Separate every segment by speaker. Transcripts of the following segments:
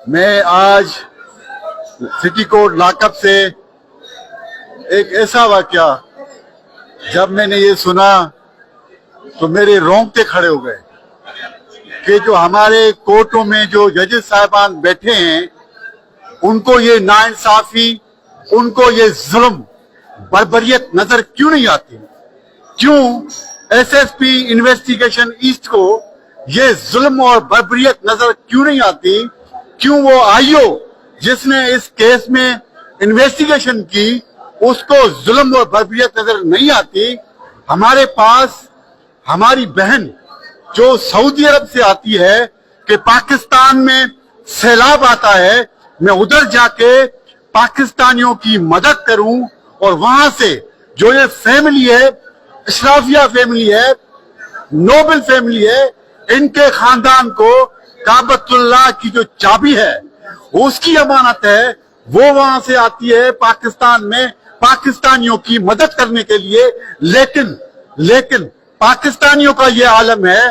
Speaker 1: میں آج سٹی کوٹ lock up سے ایک ایسا واقعہ جب میں نے یہ سنا تو میرے رونگٹے کھڑے ہو گئے کہ جو ہمارے کورٹوں میں جو ججز صاحبان بیٹھے ہیں ان کو یہ ناانصافی، ان کو یہ ظلم بربریت نظر کیوں نہیں آتی؟ کیوں S S P investigation east کو یہ ظلم اور بربریت نظر کیوں نہیں آتی؟ کیوں وہ آئی او جس نے اس کیس میں انویسٹیگیشن کی اس کو ظلم اور بربریت نظر نہیں آتی؟ ہمارے پاس ہماری بہن جو سعودی عرب سے آتی ہے کہ پاکستان میں سیلاب آتا ہے، میں ادھر جا کے پاکستانیوں کی مدد کروں اور وہاں سے جو یہ فیملی ہے، اشرافیہ فیملی ہے، نوبل فیملی ہے، ان کے خاندان کو کعبۃ اللہ کی جو چابی ہے اس کی امانت ہے، وہ وہاں سے آتی ہے پاکستان میں پاکستانیوں کی مدد کرنے کے لیے۔ لیکن پاکستانیوں کا یہ عالم ہے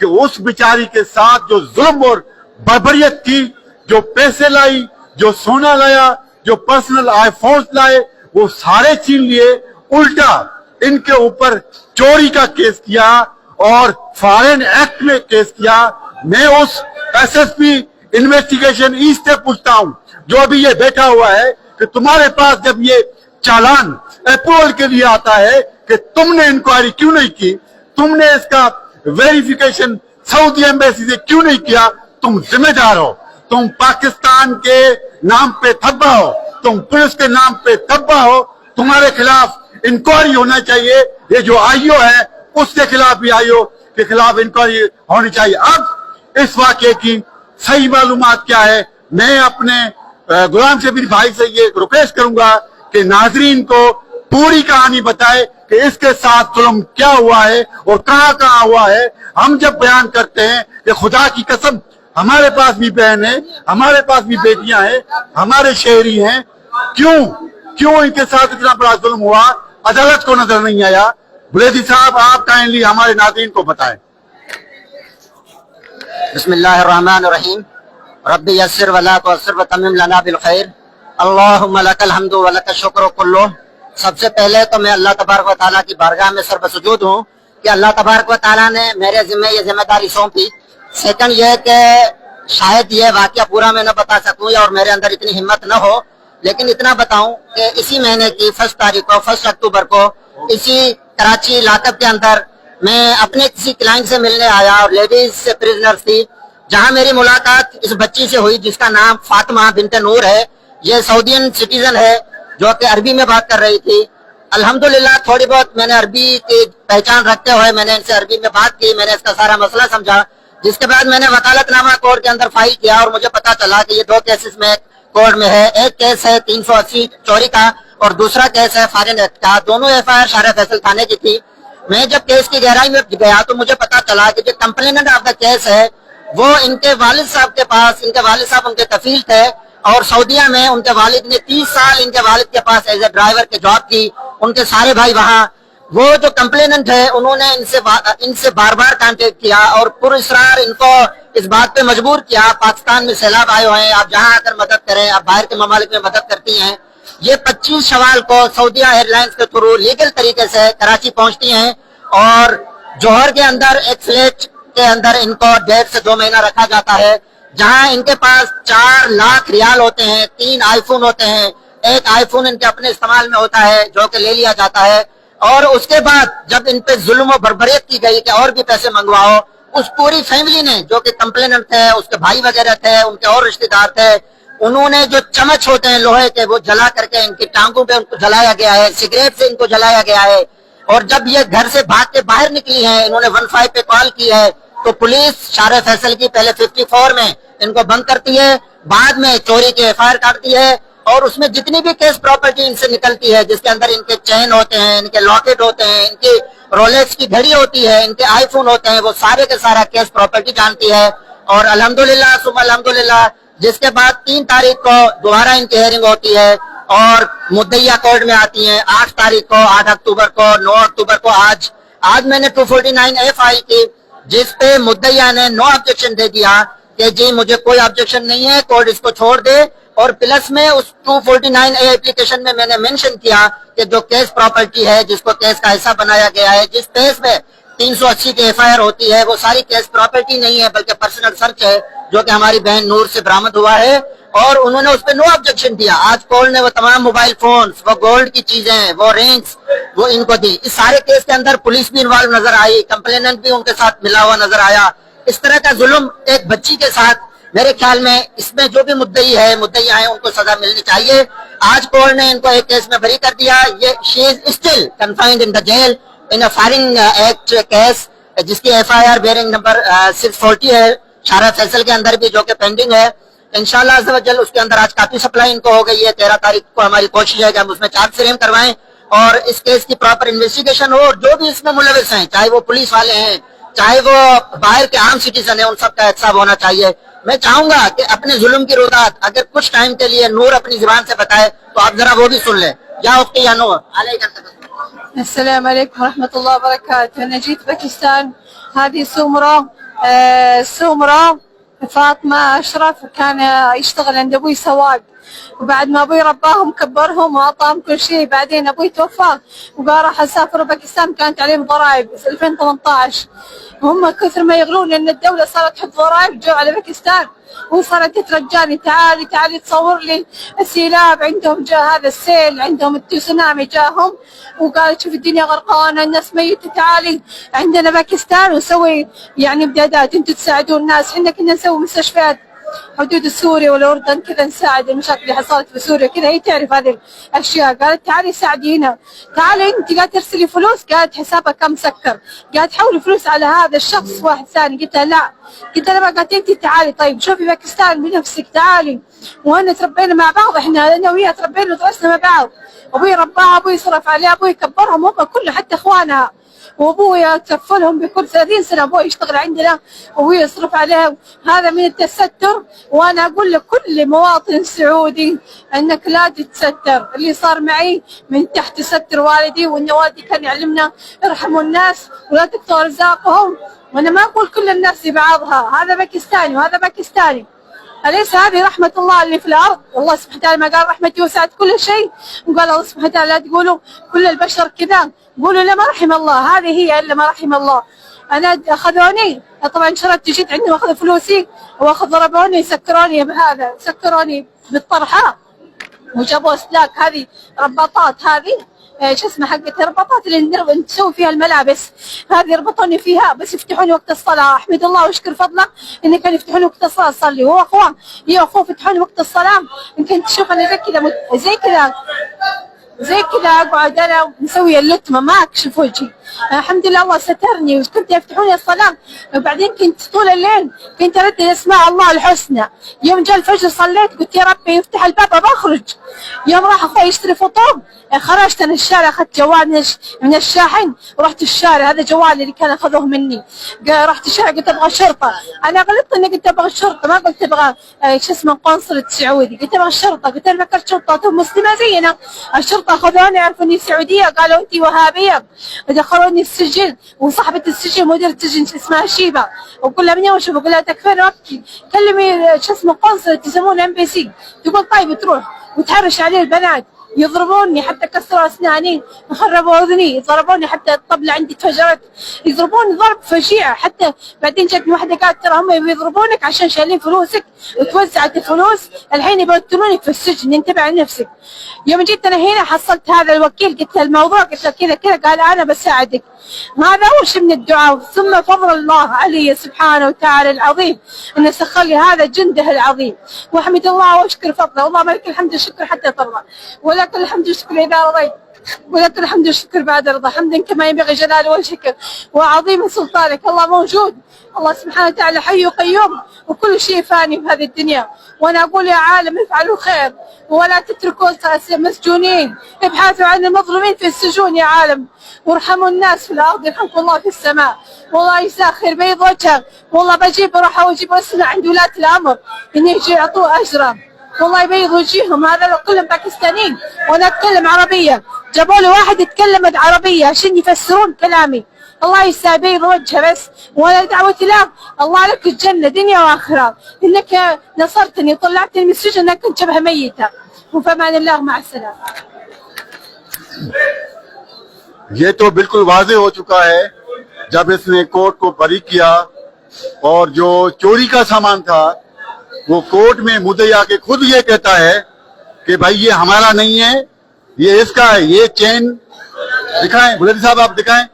Speaker 1: کہ اس بیچاری کے ساتھ جو ظلم اور بربریت کی، جو پیسے لائی، جو سونا لایا، جو پرسنل آئی فونز لائے، وہ سارے چھین لیے، الٹا ان کے اوپر چوری کا کیس کیا اور فارن ایکٹ میں کیس کیا۔ میں اس S S P investigation east سے پوچھتا ہوں جو ابھی یہ بیٹھا ہوا ہے کہ تمہارے پاس جب یہ چالان اپروول کے لیے آتا ہے کہ تم نے انکوائری کیوں نہیں کی، تم نے اس کا ویریفیکیشن سعودی ایمبیسی سے کیوں نہیں کیا؟ تم ذمہ دار ہو، تم پاکستان کے نام پہ دھبا ہو، تم پولیس کے نام پہ دھبا ہو، تمہارے خلاف انکوائری ہونا چاہیے۔ یہ جو آئی او ہے اس کے خلاف بھی آئی او کے خلاف انکوائری ہونی چاہیے۔ اب اس واقعے کی صحیح معلومات کیا ہے، میں اپنے غلام شبیر بھائی سے یہ ریکویسٹ کروں گا کہ ناظرین کو پوری کہانی بتائے کہ اس کے ساتھ ظلم کیا ہوا ہے اور کہاں کہاں ہوا ہے۔ ہم جب بیان کرتے ہیں کہ خدا کی قسم ہمارے پاس بھی بہن ہے، ہمارے پاس بھی بیٹیاں ہیں، ہمارے شہری ہیں، کیوں ان کے ساتھ اتنا بڑا ظلم ہوا، عدالت کو نظر نہیں آیا؟ بلیدی صاحب آپ کائنڈلی ہمارے ناظرین کو بتائیں۔
Speaker 2: بسم اللہ الرحمن الرحیم، رب یسر ولا تعسر وتمم لنا بالخیر، اللہم لک الحمد ولک الشکر کلہ۔ سب سے پہلے تو میں اللہ تبارک و تعالیٰ کی بارگاہ میں سر بسجود ہوں کہ اللہ تبارک و تعالیٰ نے میرے ذمہ یہ ذمہ داری سونپی۔ سیکنڈ یہ کہ شاید یہ واقعہ پورا میں نہ بتا سکوں اور میرے اندر اتنی ہمت نہ ہو، لیکن اتنا بتاؤں کہ اسی مہینے کی 1 اکتوبر کو اسی کراچی لاک اپ کے اندر میں اپنے کسی کلائنٹ سے ملنے آیا اور لیڈیز سے پریزنر تھی، جہاں میری ملاقات اس بچی سے ہوئی جس کا نام فاطمہ بنت نور ہے۔ یہ سعودین سٹیزن ہے جو کہ عربی میں بات کر رہی تھی۔ الحمدللہ تھوڑی بہت میں نے عربی کی پہچان رکھتے ہوئے میں نے ان سے عربی میں بات کی، میں نے اس کا سارا مسئلہ سمجھا، جس کے بعد میں نے وکالت نامہ کورٹ کے اندر فائل کیا اور مجھے پتا چلا کہ یہ 2 کیسز میں کورٹ میں ہے۔ ایک کیس ہے 380 چوری کا اور دوسرا کیس ہے فارن ایکٹ کا۔ دونوں ایف آئی آر شارع فیصل تھانے کی تھی۔ میں جب کیس کی گہرائی میں گیا تو مجھے پتا چلا کہ جو کمپلیننٹ آف دا کیس ہے وہ ان کے والد صاحب کے پاس، ان کے والد صاحب ان کے کفیل تھے اور سعودیہ میں ان کے والد نے 30 سال ان کے والد کے پاس ایز اے ڈرائیور کے جاب کی، ان کے سارے بھائی وہاں۔ وہ جو کمپلیننٹ ہے انہوں نے ان سے بار بار کانٹیکٹ کیا اور پر اصرار ان کو اس بات پہ مجبور کیا، پاکستان میں سیلاب آئے ہوئے ہیں، آپ جہاں آ کر مدد کریں، آپ باہر کے ممالک میں مدد کرتی ہیں۔ یہ 25 شوال کو سعودیہ ایئر لائنز کے تھرو لیگل طریقے سے کراچی پہنچتی ہیں اور جوہر کے اندر ایک فلیٹ کے اندر ان کو 1.5 سے 2 مہینہ رکھا جاتا ہے، جہاں ان کے پاس 4 لاکھ ریال ہوتے ہیں، 3 آئی فون ہوتے ہیں، ایک آئی فون ان کے اپنے استعمال میں ہوتا ہے جو کہ لے لیا جاتا ہے۔ اور اس کے بعد جب ان پہ ظلم و بربریت کی گئی کہ اور بھی پیسے منگواؤ، اس پوری فیملی نے جو کہ کمپلیننٹ تھے، اس کے بھائی وغیرہ تھے، ان کے اور رشتہ دار تھے، انہوں نے جو چمچ ہوتے ہیں لوہے کے وہ جلا کر کے ان کی ٹانگوں پہ ان کو جلایا گیا ہے، سگریٹ سے ان کو جلایا گیا ہے۔ اور جب یہ گھر سے بھاگ کے باہر نکلی ہیں، انہوں نے 15 پہ کال کی ہے تو پولیس شارع فیصل کی پہلے 54 میں ان کو بند کرتی ہے، بعد میں چوری کے ایف آئی آر کاٹتی ہے اور اس میں جتنی بھی کیس پراپرٹی ان سے نکلتی ہے، جس کے اندر ان کے چین ہوتے ہیں، ان کے لاکٹ ہوتے ہیں، ان کی رولیکس کی گھڑی ہوتی ہے، ان کے آئی فون ہوتے ہیں، وہ سارے کے سارا کیس پراپرٹی جانتی ہے۔ اور الحمدللہ ثم الحمدللہ جس کے بعد 3 تاریخ کو دوبارہ ان کی ہیئرنگ ہوتی ہے اور مدعیہ کورٹ میں آتی ہیں 8 تاریخ کو، 8 اکتوبر کو، 9 اکتوبر کو۔ آج میں نے 249 فائل کی جس پہ مدعیہ نے نو آبجیکشن دے دیا کہ جی مجھے کوئی آبجیکشن نہیں ہے، کورٹ اس کو چھوڑ دے، اور پلس میں اس 249A اپلیکیشن میں نے منشن کیا کہ جو کیس پراپرٹی ہے جس کو کیس کا حصہ بنایا گیا ہے، جس کیس میں 380 کی FIR ہوتی ہے، وہ ساری کیس پراپرٹی نہیں ہے بلکہ پرسنل سرچ ہے، جو کہ ہماری بہن نور سے برآمد ہوا ہے، اور انہوں نے اس پہ نو آبجیکشن دیا۔ آج کورٹ نے وہ تمام موبائل فونز، وہ گولڈ کی چیزیں، وہ رینگز، وہ ان کو دی۔ اس سارے کیس کے اندر پولیس بھی انوالو نظر آئی، کمپلیننٹ بھی ان کے ساتھ ملا ہوا نظر آیا۔ اس طرح کا ظلم ایک بچی کے ساتھ، میرے خیال میں اس میں جو بھی مدعی ہیں ان کو سزا ملنی چاہیے۔ آج کورٹ نے ان کو ایک کیس میں بری کر دیا۔ یہ she is still confined in the jail in a firing act case, جس کی FIR بیئرنگ نمبر 640 ہے شارع فیصل کے اندر بھی، جو کہ پینڈنگ ہے۔ انشاءاللہ عز و جل اس کے اندر آج کافی سپلائی ان کو ہو گئی ہے۔ 13 تاریخ کو ہماری کوشش ہے کہ ہم اس میں چارج فریم کروائیں اور اس کیس کی پراپر انویسٹیگیشن ہو، اور جو بھی اس میں ملوث ہیں، چاہے وہ پولیس والے ہیں، چاہے وہ باہر کے عام سٹیزن ہیں، ان سب کا احتساب ہونا چاہیے۔ میں چاہوں گا کہ اپنے ظلم کی روایت اگر کچھ ٹائم کے لیے نور اپنی زبان سے بتائے تو آپ ذرا وہ بھی سن لیں۔ یا اختی یا نور علیکم
Speaker 3: السلام عليكم ورحمة الله وبركاته. أنا جيت باكستان، هذه سمرة فاطمة أشرف، كان يشتغل عند أبوي سواق، وبعد ما أبوي رباهم كبرهم وأعطاهم كل شيء، بعدين أبوي توفى وقال راح أسافر باكستان، كانت عليهم ضرائب في 2018، وهم كثر ما يغلون لأن الدولة صارت تحط ضرائب، جو على باكستان وصارت تترجاني تعالي تصور لي السيلاب عندهم، جاء هذا السيل عندهم، التسونامي جاهم وقال شوف الدنيا غرقانة، الناس ميتة، تعالي عندنا باكستان وسوي يعني امدادات، انتم تساعدون الناس، احنا كنا نسوي مستشفيات حدود سوريا والأردن كذا، نساعد المشاكل اللي حصلت في سوريا كذا، هي تعرف هذه الأشياء. قالت تعالي ساعدينا، تعالي أنت، قالت ترسلي فلوس، قالت حسابها كم سكر، قالت حولي فلوس على هذا الشخص واحد ثاني، قلت لها لا، قلت لها قالت أنت تعالي طيب شوفي باكستان بنفسك، تعالي، وأنا تربينا مع بعض، إحنا أنا وياها تربينا ودرسنا مع بعض، أبوي رباها، أبوي صرف عليها، أبوي كبرهم هم كله حتى إخوانها، وابويا كفلهم بكل 30 سنه، ابوي يشتغل عندنا وهو يصرف عليها، هذا من التستر. وانا اقول لكل مواطن سعودي انك لا تتستر، اللي صار معي من تحت ستر والدي، وان والدي كان يعلمنا ارحموا الناس ولا تقطعوا رزاقهم، وانا ما اقول كل الناس لبعضها، هذا باكستاني وهذا باكستاني، أليس هذه رحمة الله اللي في الأرض؟ والله سبحانه وتعالى ما قال رحمتي وسعت كل شيء، وقال الله سبحانه وتعالى لا تقولوا كل البشر كذا، قولوا لما رحم الله، هذه هي إلا ما رحم الله. أنا أخذوني طبعا شردت، جيت عندهم أخذوا فلوسي ضربوني، سكروني بهذا، سكروني بالطرحة وجابوا أسلاك، هذه رباطات، هذه شو اسمه حقت الرباطات اللي نسوي فيها الملابس، هذه يربطوني فيها بس يفتحوني وقت الصلاة. أحمد الله واشكر فضله إن كانوا يفتحوني وقت الصلاة أصلي، هو أخوان هي أخوه فتحوني وقت الصلاة، يمكن تشوف أنا زي كذا اقعد انا مسويه اللتمه ما اكشف وجهي، الحمد لله الله سترني، وكنت يفتحوني الصلاه، وبعدين كنت طول الليل كنت اردد اسماء الله الحسنى، يوم جاء الفجر صليت قلت يا ربي يفتح الباب بخرج، يوم راح اخوي يشتري فطور خرجت انا الشارع، اخذت جوال من الشاحن ورحت الشارع، هذا جوالي اللي كان اخذوه مني، رحت الشارع قلت ابغى شرطه، انا غلطت اني قلت ابغى الشرطه، ما قلت ابغى شو اسمه قنصل السعودي، قلت ابغى الشرطه، قلت انا فكرت شرطه مسلمه زينا، الشرطه اخذوني عرفوا اني سعوديه، قالوا انت وهابيه، ودخلوني السجن، وصاحبه السجن مدير السجن اسمها شيبه، وقول لها منين وشوف، اقول لها تكفين وابكي، كلمي شو اسمه قنصل يسمونه MBC، تقول طيب تروح وتحرش عليه البنات، يضربوني حتى كسروا اسناني، خربوا اذني، ضربوني حتى الطبله عندي اتفجرت، يضربوني ضرب فشيع، حتى بعدين جتني واحده قالت ترى هم يضربونك عشان شايلين فلوسك وتوزعت الفلوس، الحين يبطلونك في السجن، انتبه على نفسك. يوم جيت انا هنا حصلت هذا الوكيل، قلت له الموضوع، قلت له كذا كذا، قال انا بساعدك. هذا اول شيء من الدعاء، ثم فضل الله علي سبحانه وتعالى العظيم ان سخر لي هذا جنده العظيم، واحمد الله واشكر فضله، والله لك الحمد والشكر حتى ترضى، ولك الحمد والشكر اذا رضيت، ولك الحمد والشكر بعد رضا، حمدا كما ينبغي جلال وجهك وعظيم سلطانك. الله موجود، الله سبحانه وتعالى حي وقيوم، وكل شيء فاني في هذه الدنيا. وانا اقول يا عالم افعلوا خير ولا تتركوا مسجونين، ابحثوا عن المظلومين في السجون يا عالم، وارحموا الناس في الارض يرحمكم الله في السماء. والله يسخر بيض وجهه، والله بجيب اروح واجيب اسمع عند ولاة الامر ان يجي يعطوه اجره، والله يبيض وجيههم، هذا كلهم باكستانيين وانا اتكلم عربيه، جابوا لي واحد يتكلم عربيه عشان يفسرون كلامي، الله يسابير وجهه بس، ولا دعوتي له الله لك الجنة دنيا وآخرة، إنك نصرتني طلعتني من السجن، أنا كنت شبه ميتة. وفمان الله مع السلامة.
Speaker 1: یہ تو بالکل واضح ہو چکا ہے جب اس نے کورٹ کو بری کیا، اور جو چوری کا سامان تھا وہ کورٹ میں مدعی آ کے خود یہ کہتا ہے کہ بھائی یہ ہمارا نہیں ہے، یہ اس کا ہے. یہ چین دکھائیں بلدی صاحب، آپ دکھائیں.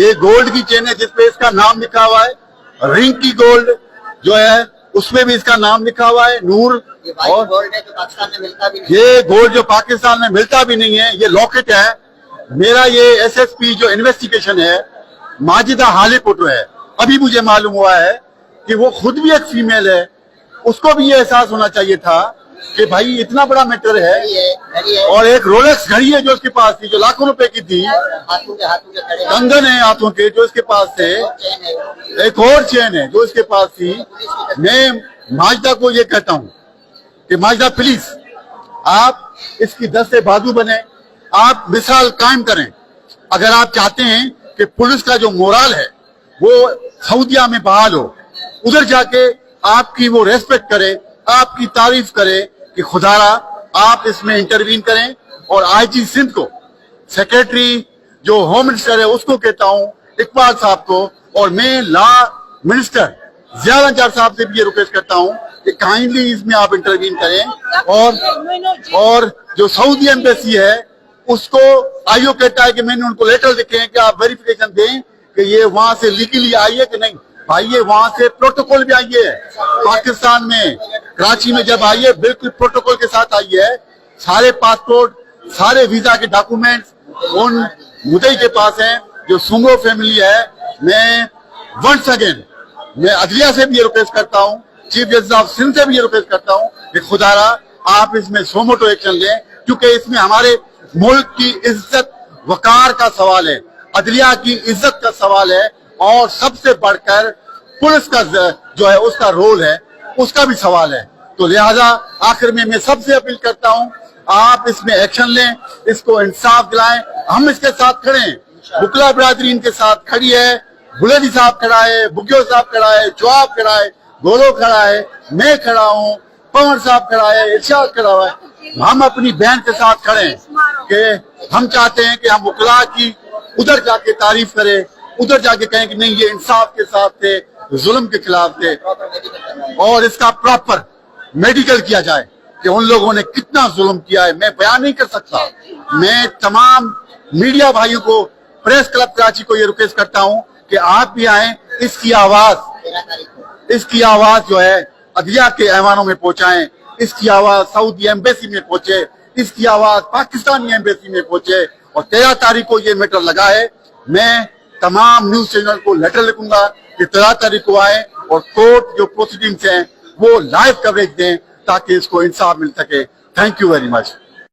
Speaker 1: یہ گولڈ کی چین ہے جس پہ اس کا نام لکھا ہوا ہے. رنگ کی گولڈ جو ہے اس پہ بھی اس کا نام لکھا ہوا ہے نور. اور
Speaker 2: گولڈ ہے جو پاکستان میں ملتا بھی نہیں.
Speaker 1: یہ گولڈ جو پاکستان میں ملتا بھی نہیں ہے، یہ لاکٹ ہے. میرا یہ ایس ایس پی جو انویسٹیگیشن ہے ماجدہ حالی پٹو ہے، ابھی مجھے معلوم ہوا ہے کہ وہ خود بھی ایک فیمیل ہے. اس کو بھی یہ احساس ہونا چاہیے تھا کہ بھائی اتنا بڑا میٹر ہے. اور ایک رولیکس گھڑی ہے جو اس کے پاس تھی، جو لاکھوں روپے کی تھی. کنگن ہے ہاتھوں کے جو اس کے پاس تھے. ایک اور چین ہے جو اس کے پاس تھی. میں ماجدہ کو یہ کہتا ہوں کہ ماجدہ پلیز آپ اس کی دست بازو بنیں، آپ مثال قائم کریں. اگر آپ چاہتے ہیں کہ پولیس کا جو مورال ہے وہ سعودیہ میں بحال ہو، ادھر جا کے آپ کی وہ ریسپیکٹ کرے، آپ کی تعریف کرے کہ خدا را آپ اس میں انٹروین کریں. اور آئی جی سندھ کو، سیکریٹری جو ہوم منسٹر ہے اس کو کہتا ہوں، اقبال صاحب کو، اور میں لا منسٹر ضیاء الانصار صاحب سے بھی یہ ریکویسٹ کرتا ہوں کہ کائنڈلی اس میں آپ انٹروین کریں. اور جو سعودی ایمبیسی ہے اس کو آئیو کہتا ہے کہ میں نے ان کو لیٹر لکھے ہیں کہ آپ ویریفیکیشن دیں کہ یہ وہاں سے لیگلی آئی ہے کہ نہیں. بھائی یہ وہاں سے پروٹوکول بھی آئی ہے. پاکستان میں کراچی میں جب آئی ہے بالکل پروٹوکول کے ساتھ آئی ہے. سارے پاسپورٹ، سارے ویزا کے ڈاکومنٹس ان مدعی کے پاس ہیں جو سنگو فیملی ہے. میں ونس اگین میں عدلیہ سے بھی یہ ریکویسٹ کرتا ہوں، چیف جسٹس آف سندھ سے بھی یہ ریکویسٹ کرتا ہوں کہ خدا را آپ اس میں سوموٹو ایکشن لیں، کیونکہ اس میں ہمارے ملک کی عزت وقار کا سوال ہے، عدلیہ کی عزت کا سوال ہے، اور سب سے بڑھ کر پولیس کا جو ہے اس کا رول ہے، اس کا بھی سوال ہے. تو لہذا آخر میں سب سے اپیل کرتا ہوں آپ اس میں ایکشن لیں، اس کو انصاف دلائیں. ہم اس کے ساتھ کھڑے ہیں، بکلا برادری ان کے ساتھ کھڑی ہے. بلیدی صاحب کھڑا ہے، بگیو صاحب کھڑا ہے، جواب کھڑا ہے، گولو کھڑا ہے، میں کھڑا ہوں، پون صاحب کھڑا ہے، ارشاد کھڑا ہوا ہے. ہم اپنی بہن کے ساتھ کھڑے ہیں کہ ہم چاہتے ہیں کہ ہم وکلا کی ادھر جا کے تعریف کریں، ادھر جا کے کہیں کہ نہیں یہ انصاف کے ساتھ تھے، ظلم کے خلاف تھے، اور اس کا پراپر میڈیکل کیا جائے کہ ان لوگوں نے کتنا ظلم کیا ہے. میں بیان نہیں کر سکتا. میں تمام میڈیا بھائیوں کو، پریس کلب کراچی کو یہ ریکویسٹ کرتا ہوں کہ آپ بھی آئیں، اس کی آواز جو ہے عدلیہ کے ایوانوں میں پہنچائیں، اس کی آواز سعودی ایمبیسی میں پہنچے، اس کی آواز پاکستانی ایمبیسی میں پہنچے. اور 13 تاریخ کو یہ میٹر لگا ہے. میں تمام نیوز چینل کو لیٹر لکھوں گا کہ 13 تاریخ کو آئیں اور کورٹ جو پروسیڈنگز ہیں وہ لائیو کوریج دیں تاکہ اس کو انصاف مل سکے. Thank you very much.